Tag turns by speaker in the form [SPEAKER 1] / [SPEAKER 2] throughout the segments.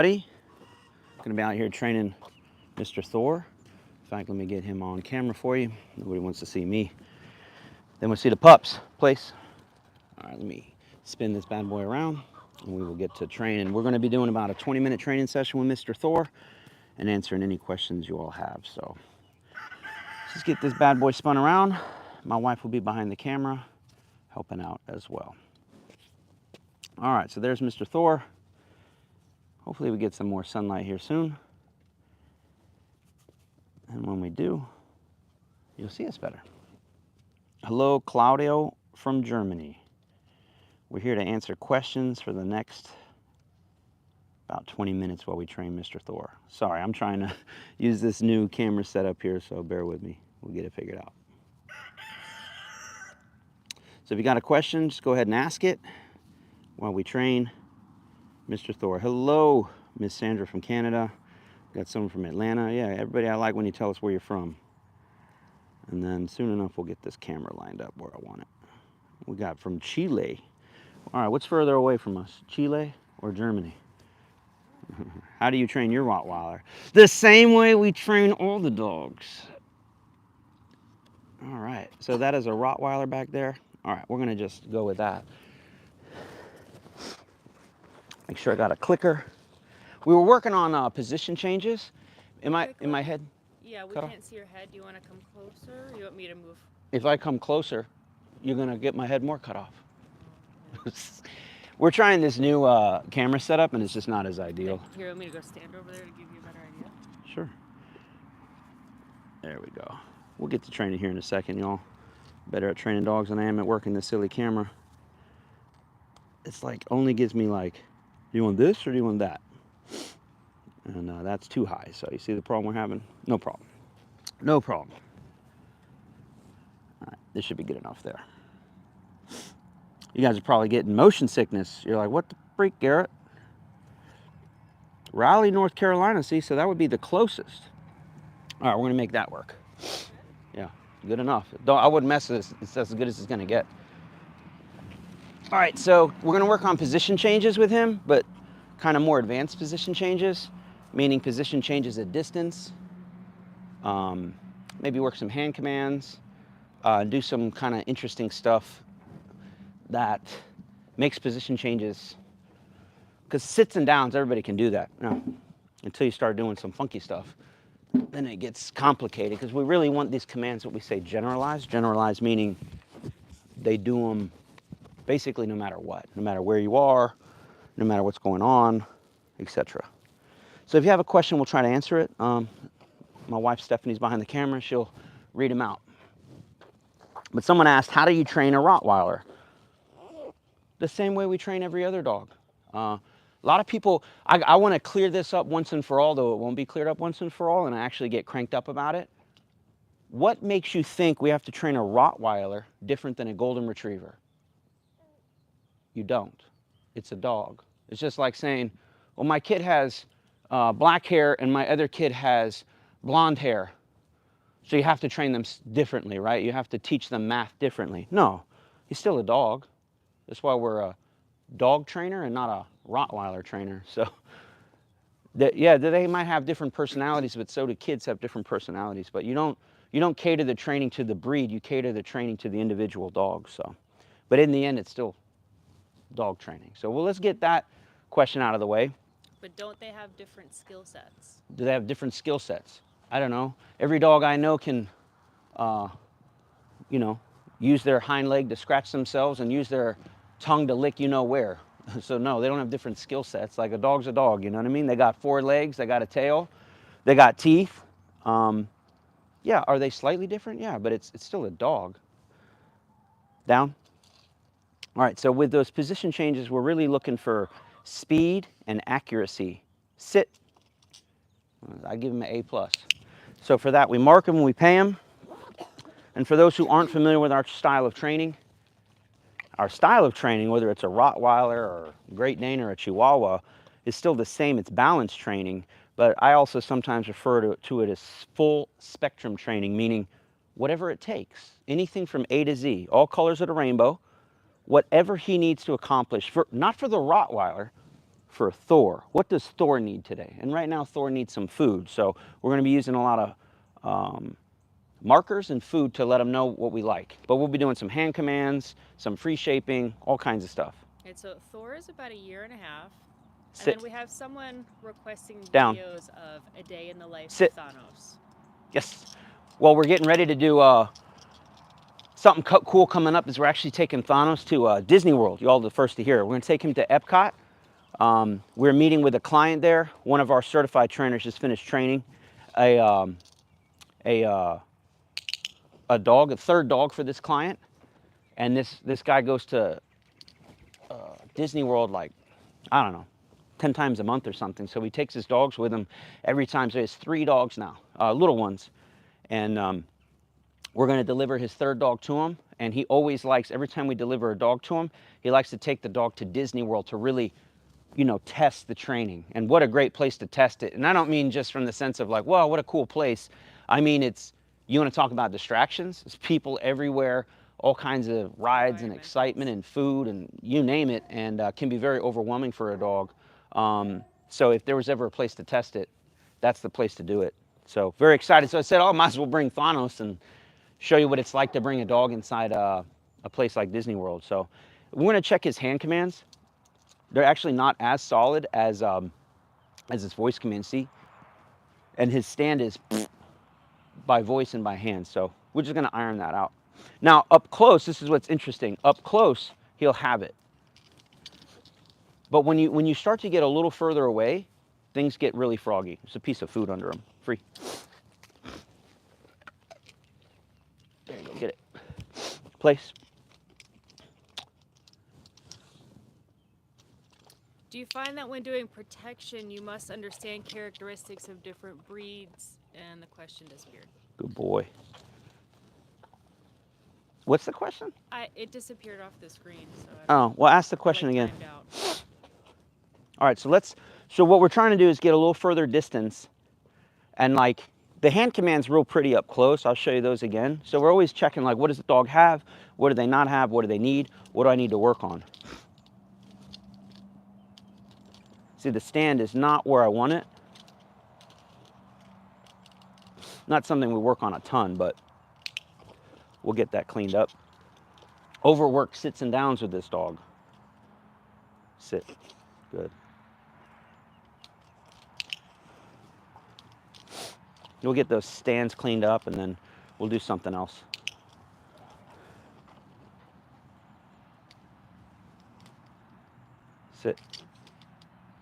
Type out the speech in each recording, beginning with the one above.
[SPEAKER 1] Buddy, gonna be out here training Mr. Thor. In fact, let me get him on camera for you. Nobody wants to see me. Then we'll see the pups. Place. All right, let me spin this bad boy around and we will get to training. We're gonna be doing about a 20-minute training session with Mr. Thor and answering any questions you all have. So let's get this bad boy spun around. My wife will be behind the camera helping out as well. All right, so there's Mr. Thor. Hopefully we get some more sunlight here soon. And when we do, you'll see us better. Hello, Claudio from Germany. We're here to answer questions for the next about 20 minutes while we train Mr. Thor. Sorry, I'm trying to use this new camera setup here, so bear with me. We'll get it figured out. So if you got a question, just go ahead and ask it while we train Mr. Thor. Hello, Miss Sandra from Canada. Got someone from Atlanta. Yeah, everybody, I like when you tell us where you're from. And then soon enough, we'll get this camera lined up where I want it. We got from Chile. All right, what's further away from us, Chile or Germany? How do you train your Rottweiler? The same way we train all the dogs. All right, so that is a Rottweiler back there. All right, we're gonna just go with that. Make sure I got a clicker. We were working on position changes. Am I in my head?
[SPEAKER 2] Yeah, we can't see your head. Do you want to come closer? Or you want me to move?
[SPEAKER 1] If I come closer, you're gonna get my head more cut off. We're trying this new camera setup, and it's just not as ideal.
[SPEAKER 2] Here, want me to go stand over there to give you a better idea?
[SPEAKER 1] Sure. There we go. We'll get to training here in a second, y'all. Better at training dogs than I am at working this silly camera. It's like only gives me like, do you want this or do you want that? And that's too high. So you see the problem we're having? No problem. No problem. All right, this should be good enough there. You guys are probably getting motion sickness. You're like, what the freak, Garrett? Raleigh, North Carolina, see, so that would be the closest. All right, we're gonna make that work. Yeah, good enough. I wouldn't mess with this. It's as good as it's gonna get. All right, so we're gonna work on position changes with him, but kind of more advanced position changes, meaning position changes at distance. Maybe work some hand commands, do some kind of interesting stuff that makes position changes. Because sits and downs, everybody can do that. No, until you start doing some funky stuff, then it gets complicated. Because we really want these commands, what we say, generalized. Generalized meaning they do them basically no matter what, no matter where you are, no matter what's going on, etc. So if you have a question, we'll try to answer it. My wife Stephanie's behind the camera. She'll read them out. But someone asked, how do you train a Rottweiler? The same way we train every other dog. A lot of people, I want to clear this up once and for all, though it won't be cleared up once and for all, and I actually get cranked up about it. What makes you think we have to train a Rottweiler different than a Golden Retriever? You don't. It's a dog. It's just like saying, well, my kid has black hair and my other kid has blonde hair. So you have to train them differently, right? You have to teach them math differently. No, he's still a dog. That's why we're a dog trainer and not a Rottweiler trainer. So, yeah, they might have different personalities, but so do kids have different personalities. But you don't cater the training to the breed. You cater the training to the individual dog. So, but in the end, it's still dog training. So, well, let's get that question out of the way.
[SPEAKER 2] But don't they have different skill sets?
[SPEAKER 1] Do they have different skill sets? I don't know. Every dog I know can, use their hind leg to scratch themselves and use their tongue to lick where. So no, they don't have different skill sets. Like a dog's a dog, you know what I mean? They got 4 legs, they got a tail, they got teeth. Yeah, are they slightly different? Yeah, but it's still a dog. Down. All right, so with those position changes, we're really looking for speed and accuracy. Sit. I give him an A+. So for that, we mark him and we pay him. And for those who aren't familiar with our style of training, whether it's a Rottweiler or a Great Dane or a Chihuahua, is still the same. It's balance training, but I also sometimes refer to it as full spectrum training, meaning whatever it takes, anything from A to Z, all colors of the rainbow, whatever he needs to accomplish, not for the Rottweiler, for Thor. What does Thor need today? And right now, Thor needs some food. So we're going to be using a lot of markers and food to let him know what we like. But we'll be doing some hand commands, some free shaping, all kinds of stuff.
[SPEAKER 2] And so Thor is about 1.5 years. And
[SPEAKER 1] Sit.
[SPEAKER 2] then we have someone requesting
[SPEAKER 1] Down.
[SPEAKER 2] videos of a day in the life
[SPEAKER 1] Sit.
[SPEAKER 2] of Thanos.
[SPEAKER 1] Yes. Well, we're getting ready to do something cool coming up. Is we're actually taking Thanos to Disney World. You all are the first to hear it. We're going to take him to Epcot. We're meeting with a client there. One of our certified trainers just finished training a dog, a third dog for this client. And this guy goes to Disney World like, I don't know, 10 times a month or something. So he takes his dogs with him every time. So he has 3 dogs now, little ones. And we're going to deliver his third dog to him. And he always likes, every time we deliver a dog to him, he likes to take the dog to Disney World to really, test the training. And what a great place to test it. And I don't mean just from the sense of like, wow, what a cool place. I mean, you want to talk about distractions? There's people everywhere, all kinds of rides and excitement and food and you name it, and can be very overwhelming for a dog. So if there was ever a place to test it, that's the place to do it. So very excited. So I said, oh, I might as well bring Thanos and show you what it's like to bring a dog inside a place like Disney World. So we're going to check his hand commands. They're actually not as solid as his voice command. See, and his stand is by voice and by hand. So we're just going to iron that out. Now up close, this is what's interesting. Up close, he'll have it. But when you start to get a little further away, things get really froggy. There's a piece of food under him. Free. There you go. Get it. Place.
[SPEAKER 2] Do you find that when doing protection, you must understand characteristics of different breeds? And the question disappeared.
[SPEAKER 1] Good boy. What's the question?
[SPEAKER 2] It disappeared off the screen.
[SPEAKER 1] Oh, well, ask the question again. All right, so what we're trying to do is get a little further distance, and like the hand command's real pretty up close. I'll show you those again. So we're always checking like, what does the dog have? What do they not have? What do they need? What do I need to work on? See, the stand is not where I want it. Not something we work on a ton, but we'll get that cleaned up. Overworked sits and downs with this dog. Sit. Good. We'll get those stands cleaned up and then we'll do something else. Sit.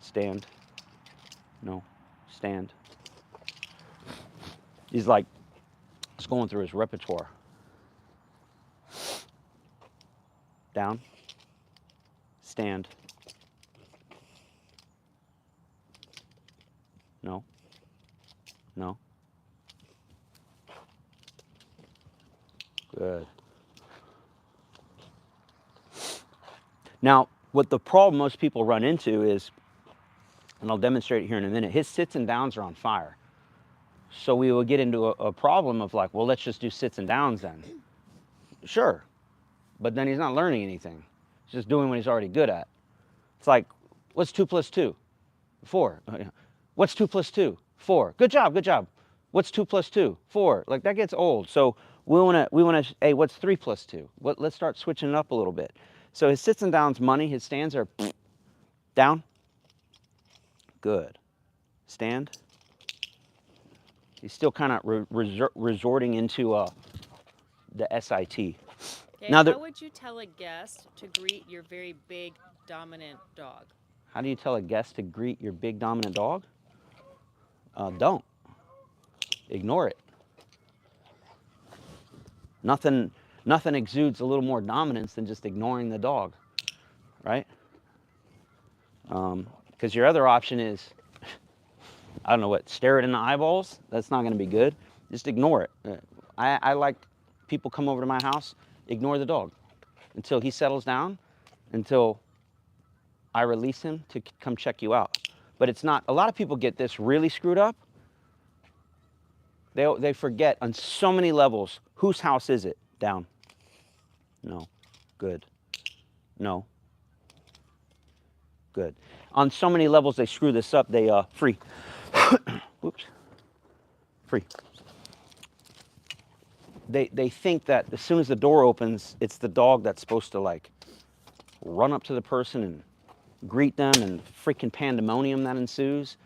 [SPEAKER 1] Stand. No. Stand. He's like, it's going through his repertoire. Down. Stand. No. No. Good. Now, what the problem most people run into is, and I'll demonstrate it here in a minute, his sits and downs are on fire. So we will get into a problem of like, well, let's just do sits and downs then. Sure. But then he's not learning anything. He's just doing what he's already good at. It's like, what's 2 plus 2? 4. What's 2 plus 2? 4. Good job, good job. What's 2 plus 2? 4. Like that gets old. So we want to, hey, what's 3 plus 2? Let's start switching it up a little bit. So his sits and downs money, his stands are down. Good. Stand. He's still kind of resorting into the SIT.
[SPEAKER 2] Okay,
[SPEAKER 1] now,
[SPEAKER 2] how would you tell a guest to greet your very big, dominant dog?
[SPEAKER 1] How do you tell a guest to greet your big, dominant dog? Don't. Ignore it. Nothing exudes a little more dominance than just ignoring the dog, right? Because your other option is, I don't know what, stare it in the eyeballs? That's not going to be good. Just ignore it. I like people come over to my house, ignore the dog until he settles down, until I release him to come check you out. But it's not, a lot of people get this really screwed up. They forget on so many levels, whose house is it? Down. No. Good. No. Good. on so many levels they screw this up. They free. Whoops. Free. They think that as soon as the door opens, it's the dog that's supposed to like run up to the person and greet them, and freaking pandemonium that ensues.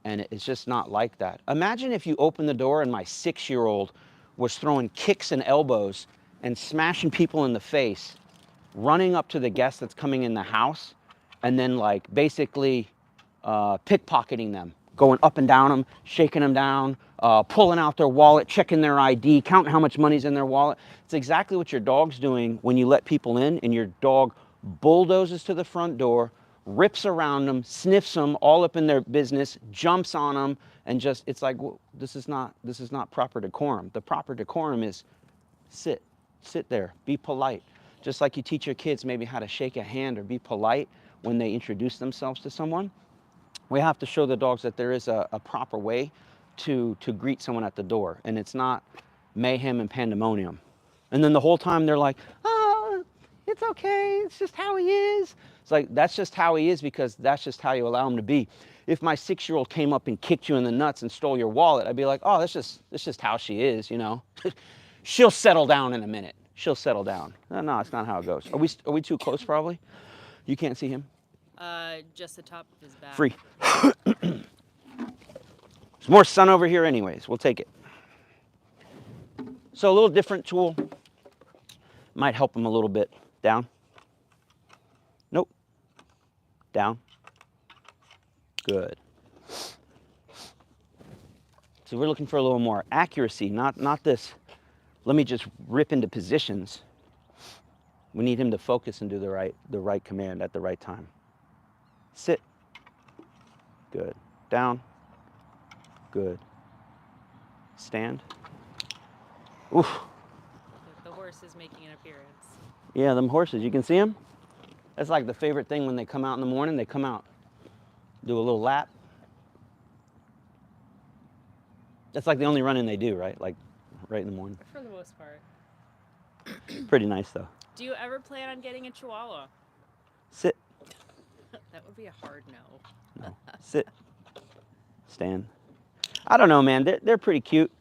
[SPEAKER 1] And it's just not like that. Imagine if you opened the door and my 6-year-old was throwing kicks and elbows and smashing people in the face, running up to the guest that's coming in the house, and then like basically pickpocketing them, going up and down them, shaking them down, pulling out their wallet, checking their ID, counting how much money's in their wallet. It's exactly what your dog's doing when you let people in, and your dog bulldozes to the front door, rips around them, sniffs them all up in their business, jumps on them, and just, it's like, well, this is not proper decorum. The proper decorum is sit there, be polite. Just like you teach your kids maybe how to shake a hand or be polite when they introduce themselves to someone, we have to show the dogs that there is a proper way to greet someone at the door, and it's not mayhem and pandemonium. And then the whole time they're like, oh, it's okay, it's just how he is. It's like, that's just how he is because that's just how you allow him to be. If my 6-year-old came up and kicked you in the nuts and stole your wallet, I'd be like, oh, that's just how she is, you know. She'll settle down in a minute. She'll settle down. No, it's not how it goes. Are we too close probably? You can't see him?
[SPEAKER 2] Just the top of his back.
[SPEAKER 1] Free. There's more sun over here anyways. We'll take it. So a little different tool might help him a little bit. Down. Nope. Down. Good. So we're looking for a little more accuracy, not this, let me just rip into positions. We need him to focus and do the right command at the right time. Sit. Good. Down. Good. Stand. Oof.
[SPEAKER 2] The horse is making an appearance.
[SPEAKER 1] Yeah, them horses, you can see them? That's like the favorite thing when they come out in the morning. They come out, do a little lap. That's like the only running they do, right? Like right in the morning.
[SPEAKER 2] For the most part.
[SPEAKER 1] Pretty nice though.
[SPEAKER 2] Do you ever plan on getting a Chihuahua?
[SPEAKER 1] Sit.
[SPEAKER 2] That would be a hard no.
[SPEAKER 1] No. Sit. Stand. I don't know, man. They're pretty cute.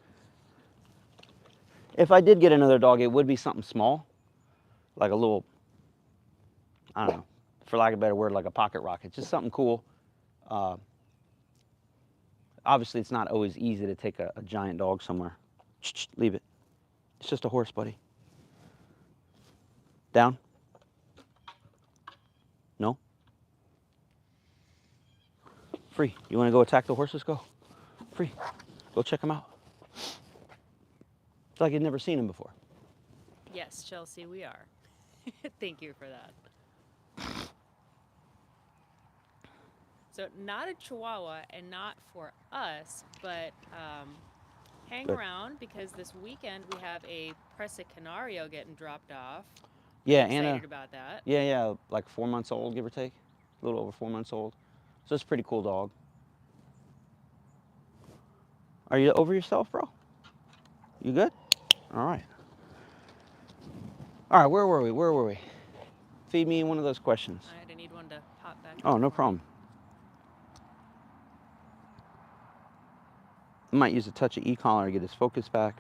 [SPEAKER 1] If I did get another dog, it would be something small. Like a little, I don't know, for lack of a better word, like a pocket rocket. Just something cool. Obviously, it's not always easy to take a giant dog somewhere. Leave it. It's just a horse, buddy. Down. No. Free. You want to go attack the horses? Go. Free. Go check them out. It's like you'd never seen them before.
[SPEAKER 2] Yes, Chelsea, we are. Thank you for that. So not a Chihuahua and not for us, but hang
[SPEAKER 1] Good.
[SPEAKER 2] around because this weekend we have a Presa Canario getting dropped off.
[SPEAKER 1] Yeah,
[SPEAKER 2] I'm
[SPEAKER 1] Anna.
[SPEAKER 2] excited about that.
[SPEAKER 1] Yeah, like 4 months old, give or take. A little over 4 months old. So it's a pretty cool dog. Are you over yourself, bro? You good? All right. All right, where were we? Feed me one of those questions.
[SPEAKER 2] All right, I need one to pop back.
[SPEAKER 1] Oh,
[SPEAKER 2] up
[SPEAKER 1] no
[SPEAKER 2] for me.
[SPEAKER 1] problem. I might use a touch of e-collar to get his focus back.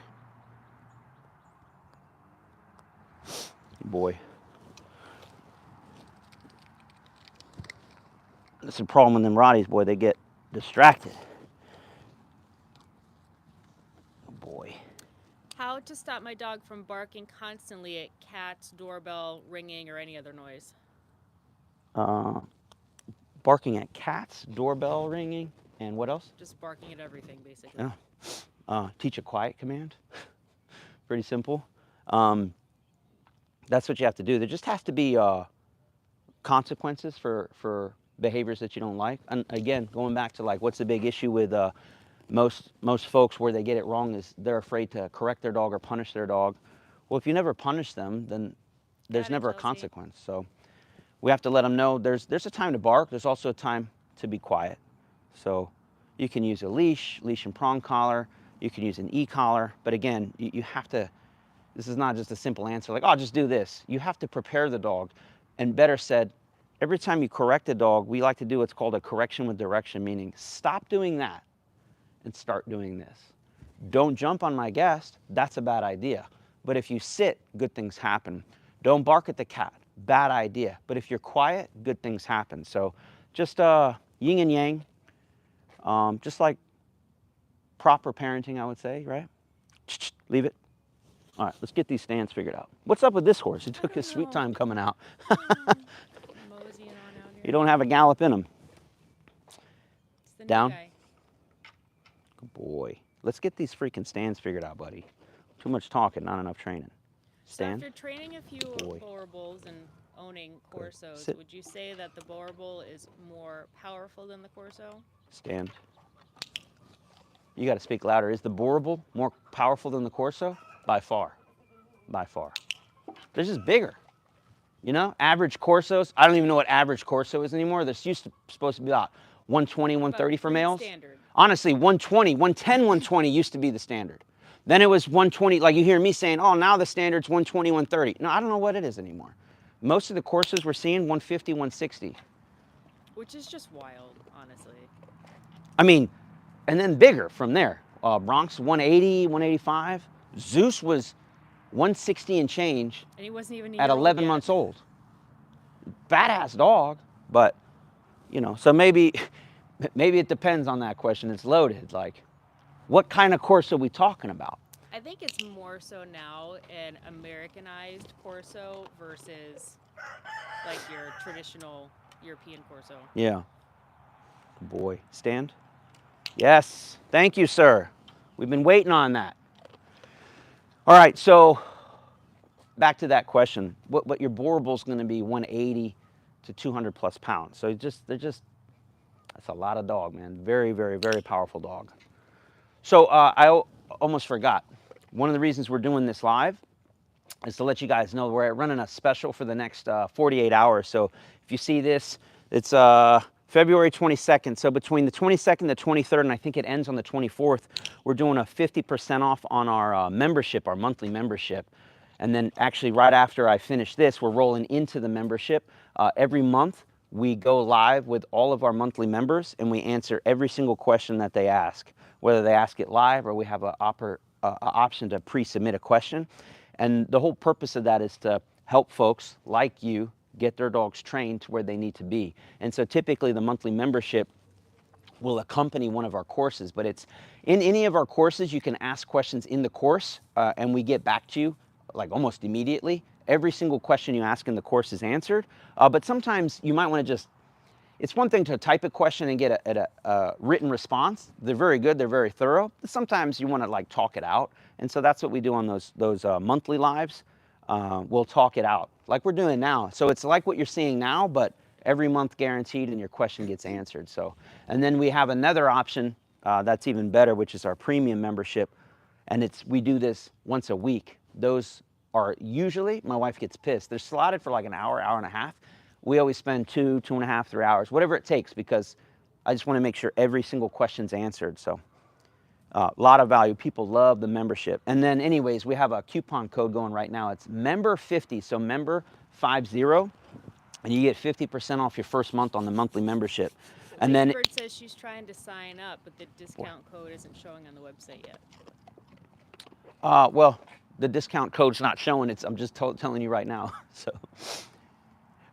[SPEAKER 1] Boy. That's the problem with them Rotties, boy. They get distracted. Oh, boy.
[SPEAKER 2] How to stop my dog from barking constantly at cats, doorbell, ringing, or any other noise?
[SPEAKER 1] Barking at cats, doorbell ringing, and what else?
[SPEAKER 2] Just barking at everything, basically.
[SPEAKER 1] Yeah. Teach a quiet command. Pretty simple. That's what you have to do. There just has to be consequences for behaviors that you don't like. And again, going back to like what's the big issue with most folks where they get it wrong is they're afraid to correct their dog or punish their dog. Well, if you never punish them, then there's
[SPEAKER 2] Got it,
[SPEAKER 1] never a
[SPEAKER 2] Chelsea.
[SPEAKER 1] consequence. So we have to let them know there's a time to bark. There's also a time to be quiet. So you can use a leash and prong collar. You can use an e-collar. But again, you have to, this is not just a simple answer like, oh, just do this. You have to prepare the dog. And better said, every time you correct a dog, we like to do what's called a correction with direction, meaning stop doing that and start doing this. Don't jump on my guest, that's a bad idea. But if you sit, good things happen. Don't bark at the cat, bad idea. But if you're quiet, good things happen. So just yin and yang, just like proper parenting, I would say, right? Leave it. All right, let's get these stands figured out. What's up with this horse? It took his sweet time coming out.
[SPEAKER 2] Moseying on out here.
[SPEAKER 1] You don't have a gallop in him.
[SPEAKER 2] It's the new
[SPEAKER 1] Down.
[SPEAKER 2] guy.
[SPEAKER 1] Good boy. Let's get these freaking stands figured out, buddy. Too much talking, not enough training.
[SPEAKER 2] So
[SPEAKER 1] Stand.
[SPEAKER 2] after training a few
[SPEAKER 1] Boy.
[SPEAKER 2] Boer bulls and owning Corsos,
[SPEAKER 1] Sit.
[SPEAKER 2] would you say that the Boer bull is more powerful than the Corso?
[SPEAKER 1] Stand. You got to speak louder. Is the Boer bull more powerful than the Corso? By far. By far. They're just bigger. You know, average Corsos, I don't even know what average Corso is anymore. There's supposed to be about 120, 130 for
[SPEAKER 2] breed
[SPEAKER 1] males.
[SPEAKER 2] standard.
[SPEAKER 1] Honestly, 120, 110, 120 used to be the standard. Then it was 120, like you hear me saying, oh, now the standard's 120, 130. No, I don't know what it is anymore. Most of the Corsos we're seeing, 150, 160.
[SPEAKER 2] Which is just wild, honestly.
[SPEAKER 1] I mean, and then bigger from there. Bronx, 180, 185. Zeus was 160 and change
[SPEAKER 2] And he wasn't even a
[SPEAKER 1] at
[SPEAKER 2] year old
[SPEAKER 1] 11
[SPEAKER 2] yet.
[SPEAKER 1] months old. Badass dog, but, you know, so maybe it depends on that question. It's loaded. Like, what kind of Corso are we talking about?
[SPEAKER 2] I think it's more so now an Americanized Corso versus like your traditional European Corso.
[SPEAKER 1] Yeah. Good boy. Stand. Yes. Thank you, sir. We've been waiting on that. All right, so back to that question. What your Boer bull's going to be 180 to 200 plus pounds. So that's a lot of dog, man. Very, very, very powerful dog. So I almost forgot. One of the reasons we're doing this live is to let you guys know we're running a special for the next 48 hours. So if you see this, it's February 22nd. So between the 22nd and the 23rd, and I think it ends on the 24th, we're doing a 50% off on our membership, our monthly membership. And then actually right after I finish this, we're rolling into the membership. Every month, we go live with all of our monthly members and we answer every single question that they ask, whether they ask it live or we have an option to pre-submit a question. And the whole purpose of that is to help folks like you get their dogs trained to where they need to be. And so typically the monthly membership will accompany one of our courses, but it's in any of our courses, you can ask questions in the course and we get back to you like almost immediately. Every single question you ask in the course is answered, but sometimes you might want to just, it's one thing to type a question and get a written response. They're very good, they're very thorough. Sometimes you want to like talk it out, and so that's what we do on those monthly lives. We'll talk it out like we're doing now. So it's like what you're seeing now, but every month guaranteed and your question gets answered. So, and then we have another option that's even better, which is our premium membership. And we do this once a week. Those are usually, my wife gets pissed, they're slotted for like an hour, hour and a half. We always spend 2.5, 3 hours, whatever it takes, because I just want to make sure every single question's answered. So a lot of value. People love the membership. And then anyways, we have a coupon code going right now. It's member50, so member50, and you get 50% off your first month on the monthly membership. And then
[SPEAKER 2] Bird says she's trying to sign up, but the discount code isn't showing on the website yet.
[SPEAKER 1] well, the discount code's not showing. I'm just telling you right now. So,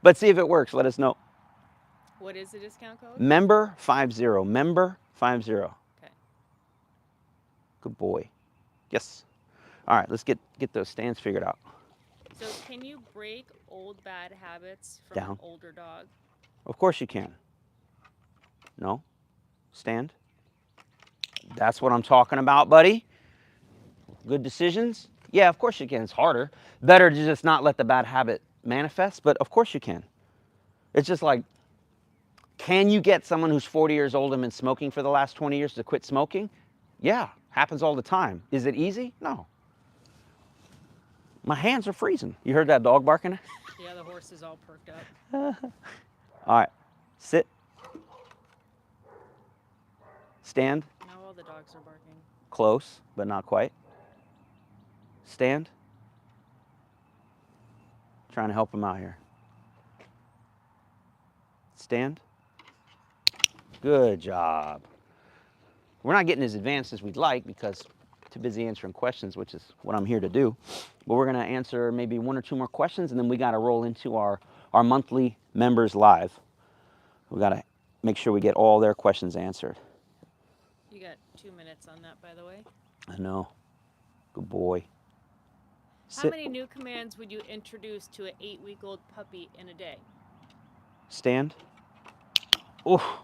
[SPEAKER 1] but see if it works. Let us know.
[SPEAKER 2] What is the discount code?
[SPEAKER 1] Member50. Member50.
[SPEAKER 2] Okay.
[SPEAKER 1] Good boy. Yes. All right. Let's get those stands figured out.
[SPEAKER 2] So can you break old bad habits from
[SPEAKER 1] Down.
[SPEAKER 2] an older dog?
[SPEAKER 1] Of course you can. No. Stand. That's what I'm talking about, buddy. Good decisions. Yeah, of course you can. It's harder. Better to just not let the bad habit manifest, but of course you can. It's just like, can you get someone who's 40 years old and been smoking for the last 20 years to quit smoking? Yeah, happens all the time. Is it easy? No. My hands are freezing. You heard that dog barking?
[SPEAKER 2] Yeah, the horse is all perked up.
[SPEAKER 1] All right, sit. Stand.
[SPEAKER 2] Now all the dogs are barking.
[SPEAKER 1] Close, but not quite. Stand. Trying to help him out here. Stand. Good job. We're not getting as advanced as we'd like because too busy answering questions, which is what I'm here to do. But we're going to answer maybe one or two more questions, and then we got to roll into our monthly members live. We got to make sure we get all their questions answered.
[SPEAKER 2] You got 2 minutes on that, by the way.
[SPEAKER 1] I know. Good boy.
[SPEAKER 2] How
[SPEAKER 1] Sit.
[SPEAKER 2] many new commands would you introduce to an 8-week-old puppy in a day?
[SPEAKER 1] Stand. Oh,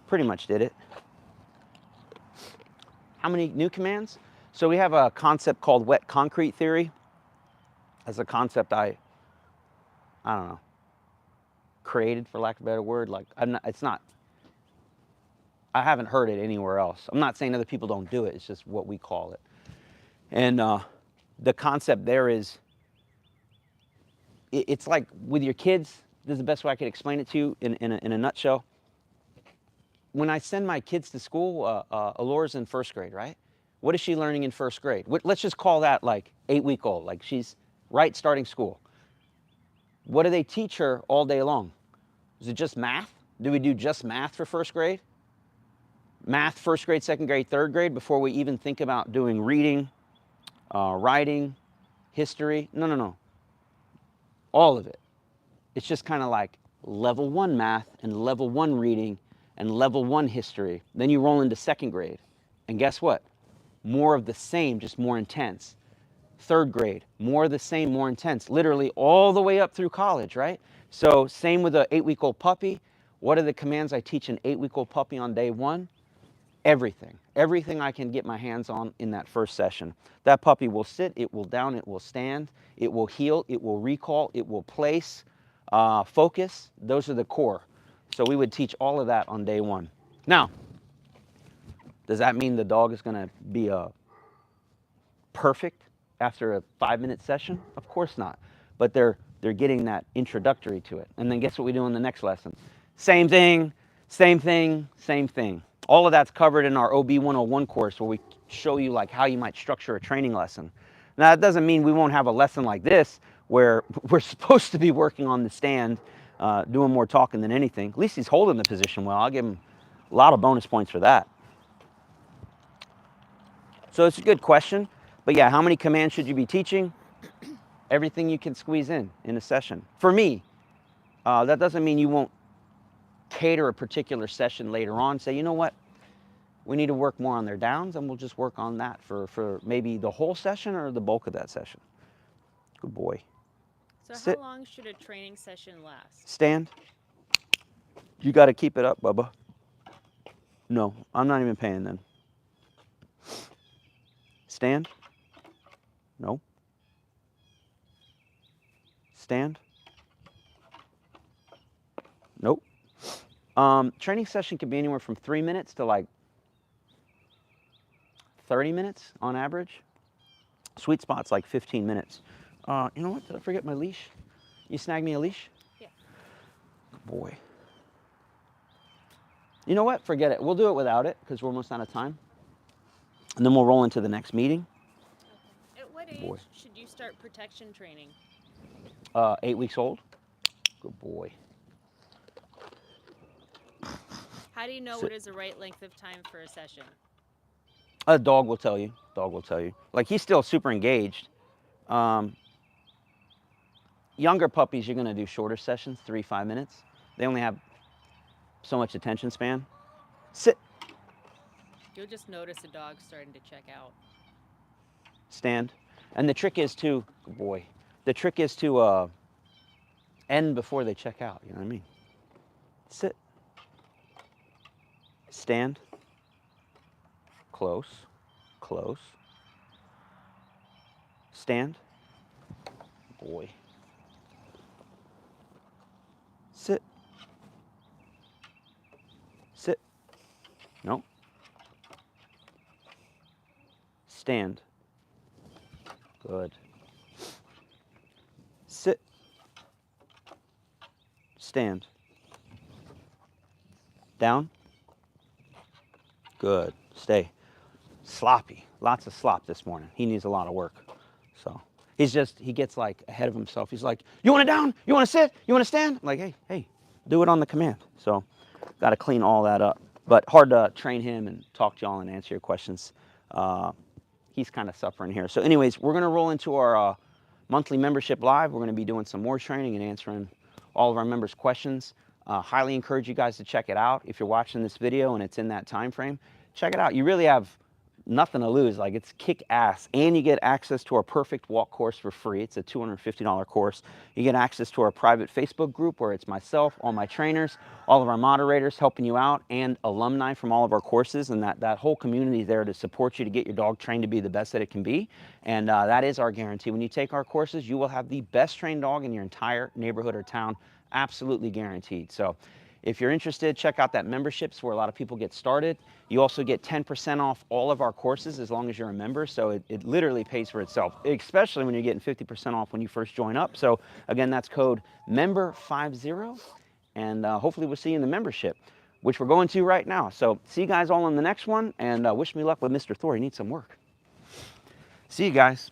[SPEAKER 1] pretty much did it. How many new commands? So we have a concept called wet concrete theory. That's a concept I don't know, created, for lack of a better word. Like, it's not, I haven't heard it anywhere else. I'm not saying other people don't do it. It's just what we call it. And the concept there is, it's like with your kids. This is the best way I could explain it to you in a nutshell. When I send my kids to school, Alora's in first grade, right? What is she learning in first grade? Let's just call that like 8-week-old, like she's right starting school. What do they teach her all day long? Is it just math? Do we do just math for first grade? Math, first grade, second grade, third grade, before we even think about doing reading, writing, history? No. All of it. It's just kind of like level 1 math and level 1 reading and level 1 history. Then you roll into second grade. And guess what? More of the same, just more intense. Third grade, more of the same, more intense. Literally all the way up through college, right? So same with an 8-week-old puppy. What are the commands I teach an 8-week-old puppy on day 1? Everything. Everything I can get my hands on in that first session. That puppy will sit, it will down, it will stand, it will heel, it will recall, it will place, focus. Those are the core. So we would teach all of that on day 1. Now, does that mean the dog is going to be perfect after a 5-minute session? Of course not. But they're getting that introductory to it. And then guess what we do in the next lesson? Same thing, same thing, same thing. All of that's covered in our OB 101 course, where we show you like how you might structure a training lesson. Now, that doesn't mean we won't have a lesson like this where we're supposed to be working on the stand, doing more talking than anything. At least he's holding the position well. I'll give him a lot of bonus points for that. So it's a good question. But yeah, how many commands should you be teaching? Everything you can squeeze in a session. For me, that doesn't mean you won't cater a particular session later on. Say, you know what? We need to work more on their downs, and we'll just work on that for maybe the whole session or the bulk of that session. Good boy.
[SPEAKER 2] So
[SPEAKER 1] Sit.
[SPEAKER 2] how long should a training session last?
[SPEAKER 1] Stand. You got to keep it up, Bubba. No, I'm not even paying then. Stand. No. Stand. Nope. Training session can be anywhere from 3 minutes to like 30 minutes on average. Sweet spot's like 15 minutes. You know what? Did I forget my leash? You snag me a leash?
[SPEAKER 2] Yeah.
[SPEAKER 1] Good boy. You know what? Forget it. We'll do it without it because we're almost out of time. And then we'll roll into the next meeting.
[SPEAKER 2] Okay. At what age
[SPEAKER 1] Boy.
[SPEAKER 2] should you start protection training?
[SPEAKER 1] 8 weeks old. Good boy.
[SPEAKER 2] How do you know
[SPEAKER 1] Sit.
[SPEAKER 2] what is the right length of time for a session?
[SPEAKER 1] A dog will tell you. Dog will tell you. Like, he's still super engaged. Younger puppies, you're going to do shorter sessions, 3-5 minutes. They only have so much attention span. Sit.
[SPEAKER 2] You'll just notice a dog starting to check out.
[SPEAKER 1] Stand. And the trick is to, good boy, the trick is to end before they check out. You know what I mean? Sit. Stand. Close. Close. Stand. Boy. Sit. Sit. No. Stand. Good. Sit. Stand. Down. Good. Stay. Sloppy. Lots of slop this morning. He needs a lot of work. So he gets like ahead of himself. He's like, you want to down? You want to sit? You want to stand? I'm like, hey, do it on the command. So got to clean all that up. But hard to train him and talk to y'all and answer your questions. He's kind of suffering here. So anyways, we're going to roll into our monthly membership live. We're going to be doing some more training and answering all of our members' questions. Highly encourage you guys to check it out. If you're watching this video and it's in that time frame, check it out. You really have nothing to lose. Like, it's kick ass, and you get access to our perfect walk course for free. It's a $250 course. You get access to our private Facebook group where it's myself, all my trainers, all of our moderators helping you out, and alumni from all of our courses, and that whole community there to support you to get your dog trained to be the best that it can be. And that is our guarantee. When you take our courses, you will have the best trained dog in your entire neighborhood or town, absolutely guaranteed. So if you're interested, check out that memberships where a lot of people get started. You also get 10% off all of our courses as long as you're a member. So it literally pays for itself, especially when you're getting 50% off when you first join up. So again, that's code MEMBER50. And hopefully we'll see you in the membership, which we're going to right now. So see you guys all in the next one, and wish me luck with Mr. Thor. He needs some work. See you guys.